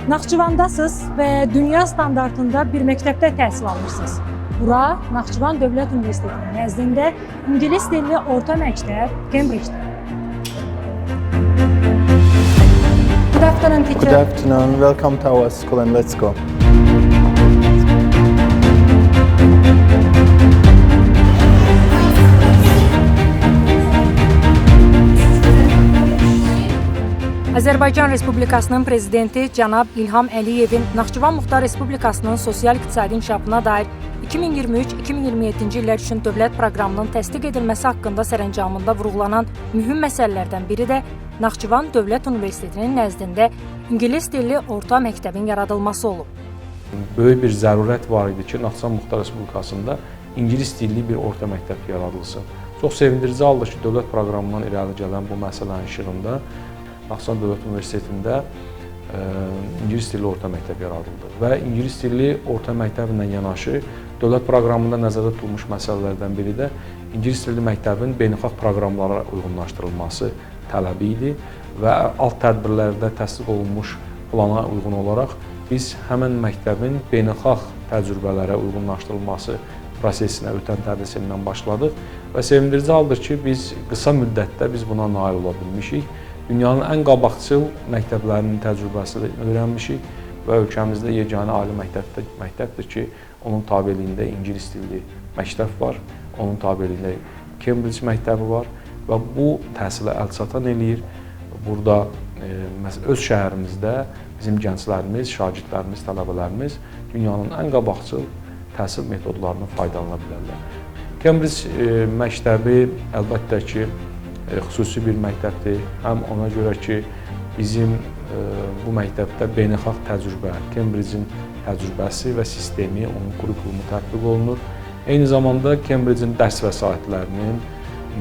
Naxçıvandasınız və dünya standartında bir məktəbdə təhsil alırsınız. Bura Naxçıvan Dövlət Universitetinin nəzdində İngilis dilli orta məktəb Cambridge'də. Good afternoon, teacher. Good afternoon. Welcome to our school and let's go. Azərbaycan Respublikasının Prezidenti cənab İlham Əliyevin Naxçıvan Muxtar Respublikasının sosial-iqtisadi inkişafına dair 2023-2027-ci illər üçün dövlət proqramının təsdiq edilməsi haqqında sərəncamında vurğulanan mühüm məsələlərdən biri də Naxçıvan Dövlət Universitetinin nəzdində İngilis dilli orta məktəbin yaradılması olub. Böyük bir zərurət var idi ki, Naxçıvan Muxtar Respublikasında İngilis dilli bir orta məktəb yaradılsın. Çox sevindirici haldır ki, dövlət proqramından irəli gələn bu məsələnin işığında Naxçıvan Dövlət Universitetində İngilis dilli orta məktəb yaradıldı və İngilis dilli orta məktəblə yanaşı dövlət proqramında nəzərdə tutulmuş məsələlərdən biri də İngilis dilli məktəbin beynəlxalq proqramlara uyğunlaşdırılması tələbi idi və alt tədbirlərdə təsdiq olunmuş plana uyğun olaraq biz həmin məktəbin beynəlxalq təcrübələrə uyğunlaşdırılması prosesinə ötən tədris ilindən başladıq və sevindirici haldır ki, biz qısa müddətdə buna nail ola bilmişik. Dünyanın ən qabaqcıl məktəblərinin təcrübəsini öyrənmişik və ölkəmizdə yeganə ali məktəbdir ki, onun tabeliyində İngilis dilli məktəb var, onun tabeliyində Cambridge məktəbi var və bu təhsilə əlçatan eləyir. Burada öz şəhərimizdə bizim gənclərimiz, şagirdlərimiz, tələbələrimiz dünyanın ən qabaqcıl təhsil metodlarından faydalana bilərlər. Cambridge məktəbi əlbəttə ki, xüsusi bir məktəbdir. Həm ona görə ki, bizim bu məktəbdə beynəlxalq təcrübə, Cambridge-in təcrübəsi və sistemi, onun kurikulumu tətbiq olunur. Eyni zamanda Cambridge-in dərs vəsaitlərinin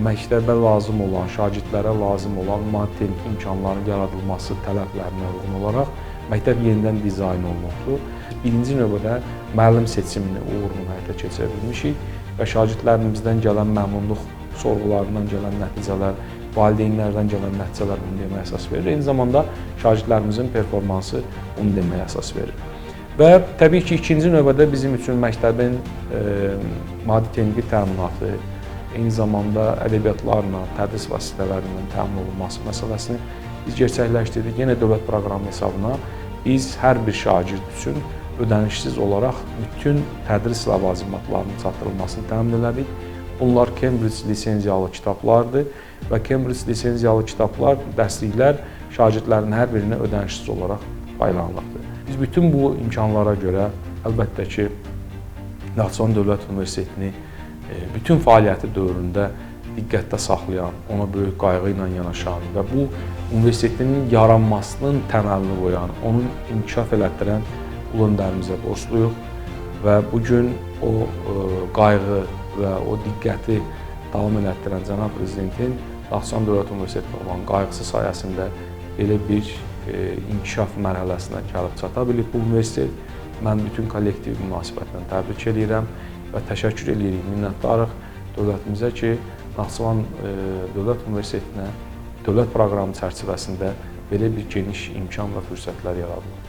məktəbə lazım olan, şagirdlərə lazım olan maddi-texniki imkanların yaradılması tələblərinə uyğun olaraq məktəb yenidən dizayn olunubdur. Birinci növbədə müəllim seçimini uğurla həyata keçirə bilmişik və şagirdlərimizdən gələn məmnunluq sorğularından gələn nəticələr, valideynlərdən gələn nəticələr bunu deməyə əsas verir. Eyni zamanda şagirdlərimizin performansı bunu deməyə əsas verir. Və təbii ki, ikinci növbədə bizim üçün məktəbin maddi-texniki təminatı, eyni zamanda ədəbiyyatlarla, tədris vasitələrinin təmin olunması məsələsini biz gerçəkləşdirdik. Yenə dövlət proqramı hesabına biz hər bir şagird üçün ödənişsiz olaraq bütün tədris ləvazimatlarının çatdırılmasını təmin elədik. Bunlar Cambridge lisenziyalı kitablardır və Cambridge lisenziyalı kitablar, dərsliklər şagirdlərin hər birinə ödənişsiz olaraq paylanılır. Biz bütün bu imkanlara görə əlbəttə ki, Naxçıvan Dövlət Universitetini bütün fəaliyyəti dövründə diqqətdə saxlayan, ona böyük qayğı ilə yanaşan və bu universitetin yaranmasının təməlini qoyan, onun inkişaf elətdirən ulu öndərimizə borcluyuq və bugün o qayğı və o diqqəti davam elətdirən cənab prezidentin Naxçıvan Dövlət Universitetinə olan qayğısı sayəsində belə bir inkişaf mərhələsinə gəlib çata bilib bu universitet. Mən bütün kollektiv münasibətlə təbrik edirəm və təşəkkür edirik, minnətdarıq dövlətimizə ki, Naxçıvan Dövlət Universitetinə dövlət proqramı çərçivəsində belə bir geniş imkan və fürsətlər yaradılır.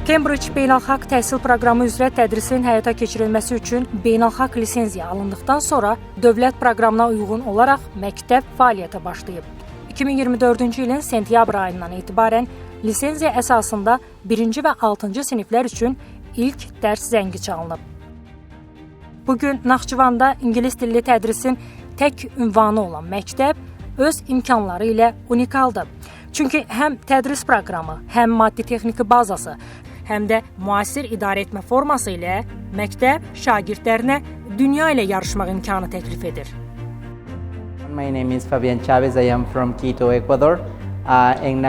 Cambridge beynəlxalq təhsil proqramı üzrə tədrisin həyata keçirilməsi üçün beynəlxalq lisenziya alındıqdan sonra dövlət proqramına uyğun olaraq məktəb fəaliyyətə başlayıb. 2024-cü ilin sentyabr ayından etibarən lisenziya əsasında 1-ci və 6-cı siniflər üçün ilk dərs zəngi çalınıb. Bugün Naxçıvanda İngilis dilli tədrisin tək ünvanı olan məktəb öz imkanları ilə unikaldır. Çünki həm tədris proqramı, həm maddi-texniki bazası, həm də müasir idarəetmə forması ilə məktəb şagirdlərinə dünya ilə yarışmaq imkanı təklif edir. My name is Fabian Chavez. I am from Quito, Ecuador, and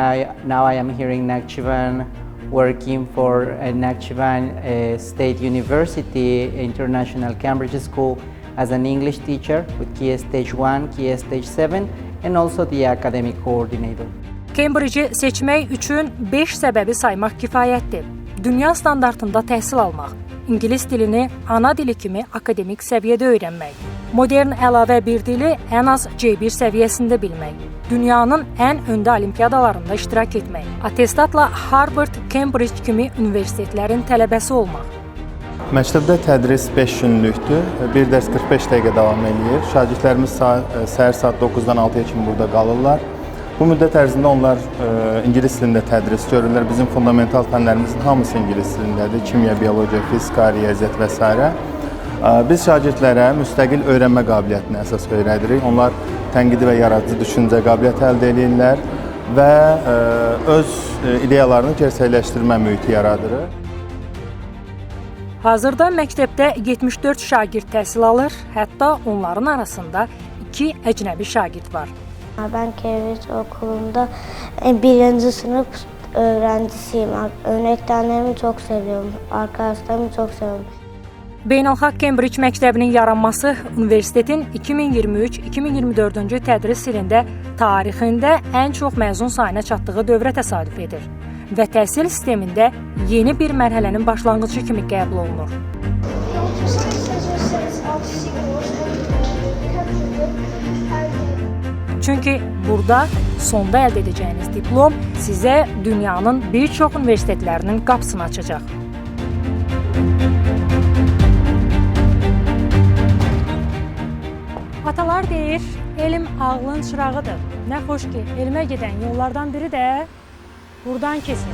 now I am here in Nakhchivan working for Nakhchivan State University International Cambridge School as an English teacher with Key Stage 1, Key Stage 7, and also the academic coordinator. Cambridge-i seçmək üçün 5 səbəbi saymaq kifayətdir. Dünya standartında təhsil almaq, İngilis dilini ana dili kimi akademik səviyyədə öyrənmək, modern əlavə bir dili ən az C1 səviyyəsində bilmək, dünyanın ən öndə olimpiadalarında iştirak etmək, attestatla Harvard, Cambridge kimi universitetlərin tələbəsi olmaq. Məktəbdə tədris 5 günlükdür. Bir dərs 45 dəqiqə davam edir. Şagirdlərimiz səhər saat 9-dan 6-ya kimi burada qalırlar. Bu müddət ərzində onlar ingilis dilində tədris görürlər. Bizim fundamental fənlərimizin hamısı ingilis dilindədir. Kimya, biologiya, fizika, riyaziyyat və s. Biz şagirdlərə müstəqil öyrənmə qabiliyyətini əsas öyrədirik. Onlar tənqidi və yaradıcı düşüncə qabiliyyəti əldə edirlər və öz ideyalarını gerçəkləşdirmə mühiti yaradırıq. Hazırda məktəbdə 74 şagird təhsil alır, hətta onların arasında 2 əcnəbi şagird var. Ben Cambridge okulunda birinci sınıf öğrencisiyim. Öğretmenlerimi çok seviyorum, arkadaşlarımı çok seviyorum. Beynəlxalq Cambridge məktəbinin yaranması universitetin 2023-2024-cü tədris ilində tarixində ən çox məzun sayına çatdığı dövrə təsadüf edir və təhsil sistemində yeni bir mərhələnin başlanğıcı kimi qəbul olunur. Çünki burada sonda əldə edəcəyiniz diplom sizə dünyanın bir çox universitetlərinin qapısını açacaq. Atalar deyir, elm ağlın çırağıdır. Nə xoş ki, elmə gedən yollardan biri də buradan keçir.